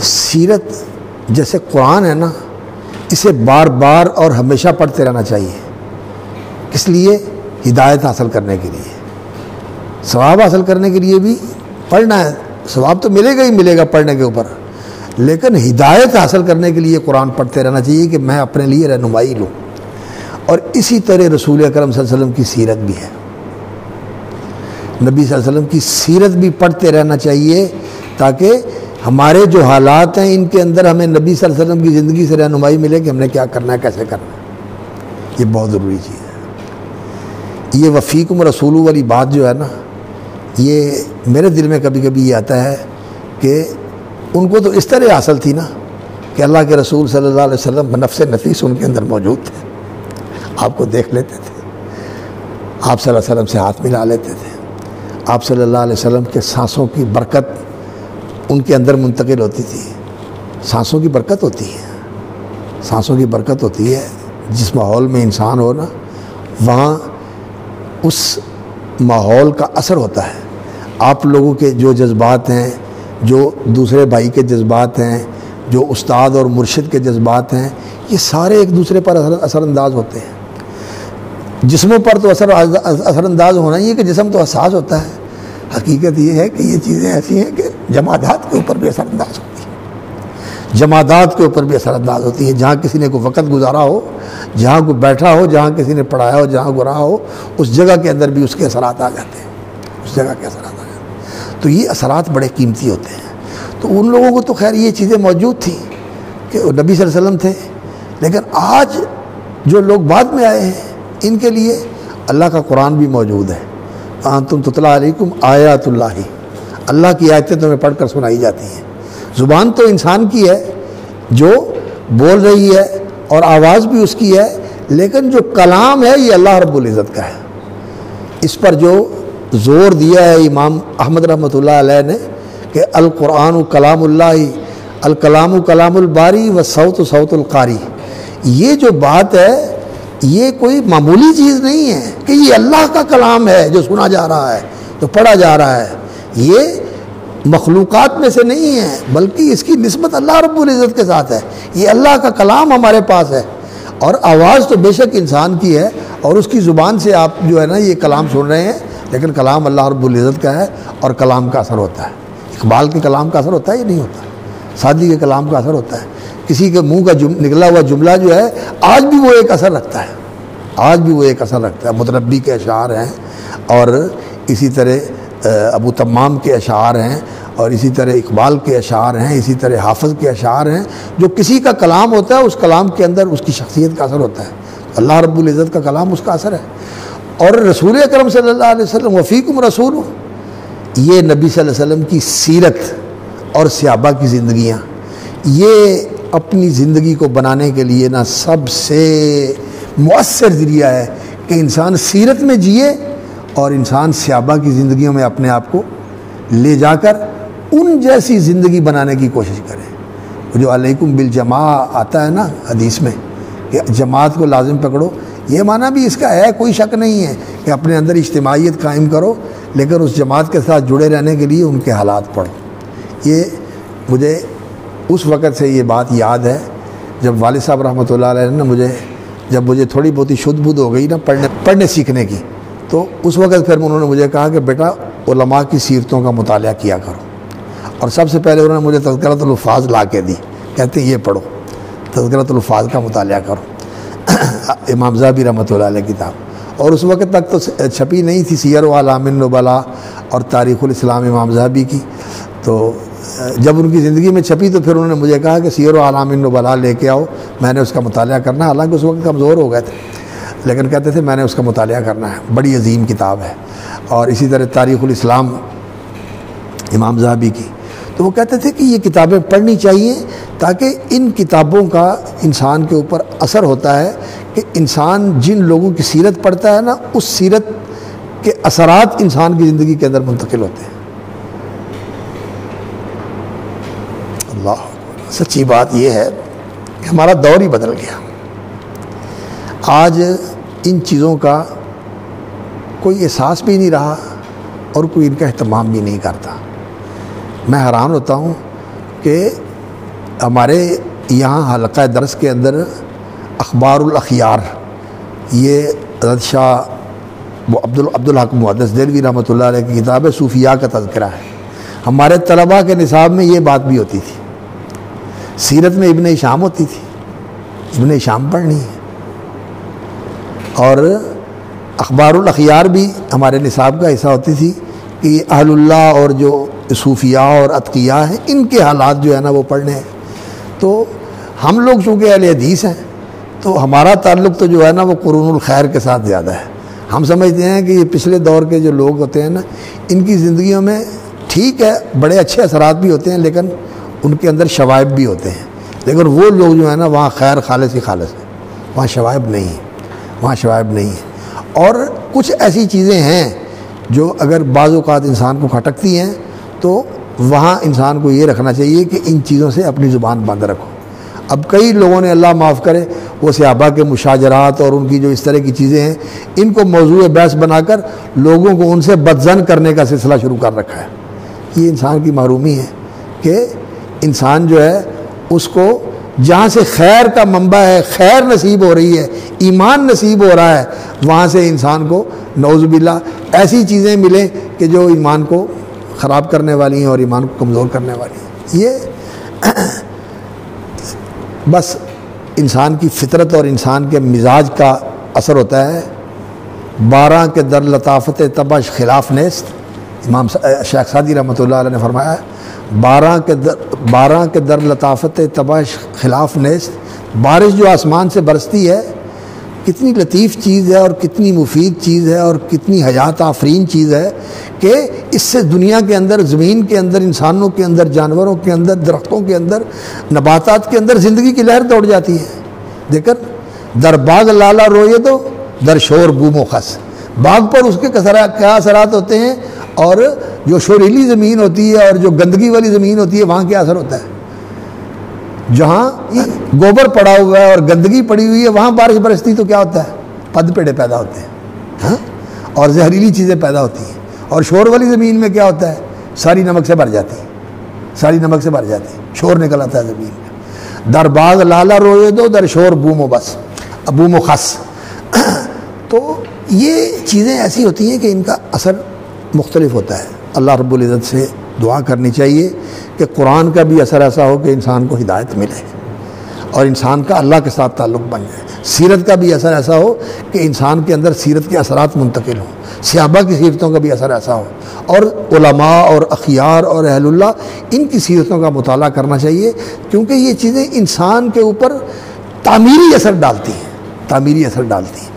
سیرت جیسے قرآن ہے نا، اسے بار بار اور ہمیشہ پڑھتے رہنا چاہیے. اس لیے ہدایت حاصل کرنے کے لیے، ثواب حاصل کرنے کے لیے بھی پڑھنا ہے. ثواب تو ملے گا ہی ملے گا پڑھنے کے اوپر، لیکن ہدایت حاصل کرنے کے لیے قرآن پڑھتے رہنا چاہیے کہ میں اپنے لیے رہنمائی لوں. اور اسی طرح رسول اکرم صلی اللہ علیہ وسلم کی سیرت بھی ہے. نبی صلی اللہ علیہ وسلم کی سیرت بھی پڑھتے رہنا چاہیے تاکہ ہمارے جو حالات ہیں ان کے اندر ہمیں نبی صلی اللہ علیہ وسلم کی زندگی سے رہنمائی ملے کہ ہم نے کیا کرنا ہے، کیسے کرنا ہے. یہ بہت ضروری چیز ہے. یہ وفیکم رسول والی بات جو ہے نا، یہ میرے دل میں کبھی کبھی یہ آتا ہے کہ ان کو تو اس طرح حاصل تھی نا کہ اللہ کے رسول صلی اللہ علیہ وسلم نفس نفیس ان کے اندر موجود تھے. آپ کو دیکھ لیتے تھے، آپ صلی اللہ علیہ وسلم سے ہاتھ ملا لیتے تھے، آپ صلی اللہ علیہ وسلم کے سانسوں کی برکت ان کے اندر منتقل ہوتی تھی. سانسوں کی برکت ہوتی ہے، سانسوں کی برکت ہوتی ہے. جس ماحول میں انسان ہو نا، وہاں اس ماحول کا اثر ہوتا ہے. آپ لوگوں کے جو جذبات ہیں، جو دوسرے بھائی کے جذبات ہیں، جو استاد اور مرشد کے جذبات ہیں، یہ سارے ایک دوسرے پر اثر انداز ہوتے ہیں. جسموں پر تو اثر انداز ہونا ہی ہے کہ جسم تو حساس ہوتا ہے. حقیقت یہ ہے کہ یہ چیزیں ایسی ہیں کہ جمادات کے اوپر بھی اثر انداز ہوتی ہیں، جمادات کے اوپر بھی اثر انداز ہوتی ہے. جہاں کسی نے کوئی وقت گزارا ہو، جہاں کوئی بیٹھا ہو، جہاں کسی نے پڑھایا ہو، جہاں کوئی رہا ہو، اس جگہ کے اندر بھی اس کے اثرات آ جاتے ہیں، اس جگہ کے اثرات آ جاتے ہیں. تو یہ اثرات بڑے قیمتی ہوتے ہیں. تو ان لوگوں کو تو خیر یہ چیزیں موجود تھیں کہ وہ نبی صلی اللہ علیہ وسلم تھے، لیکن آج جو لوگ بعد میں آئے ہیں ان کے لیے اللہ کا قرآن بھی موجود ہے. انتم تتلیٰ علیکم آیات اللہ، اللہ کی آیتیں تمہیں پڑھ کر سنائی جاتی ہیں. زبان تو انسان کی ہے جو بول رہی ہے اور آواز بھی اس کی ہے، لیکن جو کلام ہے یہ اللہ رب العزت کا ہے. اس پر جو زور دیا ہے امام احمد رحمۃ اللہ علیہ نے کہ القرآن کلام اللہ، الکلام کلام الباری و صوت صوت القاری. یہ جو بات ہے یہ کوئی معمولی چیز نہیں ہے کہ یہ اللہ کا کلام ہے جو سنا جا رہا ہے، جو پڑھا جا رہا ہے. یہ مخلوقات میں سے نہیں ہے، بلکہ اس کی نسبت اللہ رب العزت کے ساتھ ہے. یہ اللہ کا کلام ہمارے پاس ہے، اور آواز تو بے شک انسان کی ہے اور اس کی زبان سے آپ جو ہے نا یہ کلام سن رہے ہیں، لیکن کلام اللہ رب العزت کا ہے اور کلام کا اثر ہوتا ہے. اقبال کے کلام کا اثر ہوتا ہے یا نہیں ہوتا؟ سعدی کے کلام کا اثر ہوتا ہے. کسی کے منہ کا نکلا ہوا جملہ جو ہے آج بھی وہ ایک اثر رکھتا ہے، آج بھی وہ ایک اثر رکھتا ہے. متنبی کے اشعار ہیں، اور اسی طرح ابو تمام کے اشعار ہیں، اور اسی طرح اقبال کے اشعار ہیں، اسی طرح حافظ کے اشعار ہیں. جو کسی کا کلام ہوتا ہے اس کلام کے اندر اس کی شخصیت کا اثر ہوتا ہے. اللہ رب العزت کا کلام اس کا اثر ہے. اور رسول اکرم صلی اللہ علیہ وسلم وفیکم رسول، یہ نبی صلی اللہ علیہ وسلم کی سیرت اور صحابہ کی زندگیاں، یہ اپنی زندگی کو بنانے کے لیے نا سب سے مؤثر ذریعہ ہے کہ انسان سیرت میں جیے اور انسان صحابہ کی زندگیوں میں اپنے آپ کو لے جا کر ان جیسی زندگی بنانے کی کوشش کرے. جو علیکم بالجماع آتا ہے نا حدیث میں کہ جماعت کو لازم پکڑو، یہ معنی بھی اس کا ہے، کوئی شک نہیں ہے کہ اپنے اندر اجتماعیت قائم کرو، لیکن اس جماعت کے ساتھ جڑے رہنے کے لیے ان کے حالات پڑھو. یہ مجھے اس وقت سے یہ بات یاد ہے جب والد صاحب رحمۃ اللہ علیہ نے جب مجھے تھوڑی بہت ہی شدھ بدھ ہو گئی نا پڑھنے سیکھنے کی، تو اس وقت پھر انہوں نے مجھے کہا کہ بیٹا علماء کی سیرتوں کا مطالعہ کیا کرو. اور سب سے پہلے انہوں نے مجھے تذکرۃ الحفاظ لا کے دی، کہتے ہیں یہ پڑھو، تذکرۃ الحفاظ کا مطالعہ کرو. امام ذہبی رحمۃ اللہ علیہ کتاب، اور اس وقت تک تو چھپی نہیں تھی سیر و اعلام النبلاء اور تاریخ الاسلام امام ذہبی کی. تو جب ان کی زندگی میں چھپی تو پھر انہوں نے مجھے کہا کہ سیر و اعلام النبلاء لے کے آؤ، میں نے اس کا مطالعہ کرنا ہے. حالانکہ اس وقت کمزور ہو گئے تھے، لیکن کہتے تھے میں نے اس کا مطالعہ کرنا ہے، بڑی عظیم کتاب ہے. اور اسی طرح تاریخ الاسلام امام ذہبی کی. تو وہ کہتے تھے کہ یہ کتابیں پڑھنی چاہیے تاکہ ان کتابوں کا انسان کے اوپر اثر ہوتا ہے کہ انسان جن لوگوں کی سیرت پڑھتا ہے نا، اس سیرت کے اثرات انسان کی زندگی کے اندر منتقل ہوتے ہیں. اللہ سچی بات یہ ہے کہ ہمارا دور ہی بدل گیا. آج ان چیزوں کا کوئی احساس بھی نہیں رہا اور کوئی ان کا اہتمام بھی نہیں کرتا. میں حیران ہوتا ہوں کہ ہمارے یہاں حلقہ درس کے اندر اخبار الاخیار، یہ حضرت شاہ عبدالحق محدث دہلوی رحمۃ اللہ علیہ کی کتاب ہے، صوفیاء کا تذکرہ ہے۔ ہمارے طلباء کے نصاب میں یہ بات بھی ہوتی تھی۔ سیرت میں ابن ہشام ہوتی تھی، ابن ہشام پڑھنی ہے، اور اخبار الاخیار بھی ہمارے نصاب کا حصہ ہوتی تھی کہ اہل اللہ اور جو صوفیاء اور اتقیاء ہیں ان کے حالات جو ہے نا وہ پڑھنے ہیں۔ تو ہم لوگ چونکہ اہل حدیث ہیں تو ہمارا تعلق تو جو ہے نا وہ قرون الخیر کے ساتھ زیادہ ہے۔ ہم سمجھتے ہیں کہ یہ پچھلے دور کے جو لوگ ہوتے ہیں نا، ان کی زندگیوں میں ٹھیک ہے بڑے اچھے اثرات بھی ہوتے ہیں، لیکن ان کے اندر شوائب بھی ہوتے ہیں، لیکن وہ لوگ جو ہے نا وہاں خیر خالص ہی خالص ہے، وہاں شوائب نہیں ہے، وہاں شوائب نہیں ہے۔ اور کچھ ایسی چیزیں ہیں جو اگر بعض اوقات انسان کو کھٹکتی ہیں تو وہاں انسان کو یہ رکھنا چاہیے کہ ان چیزوں سے اپنی زبان بند رکھو۔ اب کئی لوگوں نے اللہ معاف کرے وہ صحابہ کے مشاجرات اور ان کی جو اس طرح کی چیزیں ہیں ان کو موضوع بحث بنا کر لوگوں کو ان سے بدظن کرنے کا سلسلہ شروع کر رکھا ہے۔ یہ انسان کی محرومی ہے کہ انسان جو ہے اس کو جہاں سے خیر کا منبع ہے، خیر نصیب ہو رہی ہے، ایمان نصیب ہو رہا ہے، وہاں سے انسان کو نعوذ باللہ ایسی چیزیں ملیں کہ جو ایمان کو خراب کرنے والی ہیں اور ایمان کو کمزور کرنے والی ہیں۔ یہ بس انسان کی فطرت اور انسان کے مزاج کا اثر ہوتا ہے۔ 12 کے در لطافت تبش خلاف نیست، امام شیخ سعدی رحمۃ اللہ علیہ نے فرمایا ہے 12 کے در لطافت تبش خلاف نیست۔ بارش جو آسمان سے برستی ہے کتنی لطیف چیز ہے اور کتنی مفید چیز ہے اور کتنی حیات آفرین چیز ہے کہ اس سے دنیا کے اندر، زمین کے اندر، انسانوں کے اندر، جانوروں کے اندر، درختوں کے اندر، نباتات کے اندر زندگی کی لہر دوڑ جاتی ہے۔ دیکھ کر در باغ لالا روئے تو در شور بوم و خس، باغ پر اس کے کیا اثرات ہوتے ہیں، اور جو شوریلی زمین ہوتی ہے اور جو گندگی والی زمین ہوتی ہے وہاں کیا اثر ہوتا ہے۔ جہاں گوبر پڑا ہوا ہے اور گندگی پڑی ہوئی ہے وہاں بارش برستی تو کیا ہوتا ہے، پد پیڑے پیدا ہوتے ہیں، ہاں، اور زہریلی چیزیں پیدا ہوتی ہیں۔ اور شور والی زمین میں کیا ہوتا ہے، ساری نمک سے بھر جاتی ہے، ساری نمک سے بھر جاتی ہے، شور نکل آتا ہے زمین میں۔ در باغ لالا روئے دو در شور بوم و بس، بوم و خس۔ تو یہ چیزیں ایسی ہوتی ہیں کہ ان کا اثر مختلف ہوتا ہے۔ اللہ رب العزت سے دعا کرنی چاہیے کہ قرآن کا بھی اثر ایسا ہو کہ انسان کو ہدایت ملے اور انسان کا اللہ کے ساتھ تعلق بن جائے۔ سیرت کا بھی اثر ایسا ہو کہ انسان کے اندر سیرت کے اثرات منتقل ہوں، صحابہ کی سیرتوں کا بھی اثر ایسا ہو، اور علماء اور اخیار اور اہل اللہ ان کی سیرتوں کا مطالعہ کرنا چاہیے، کیونکہ یہ چیزیں انسان کے اوپر تعمیری اثر ڈالتی ہیں، تعمیری اثر ڈالتی ہیں۔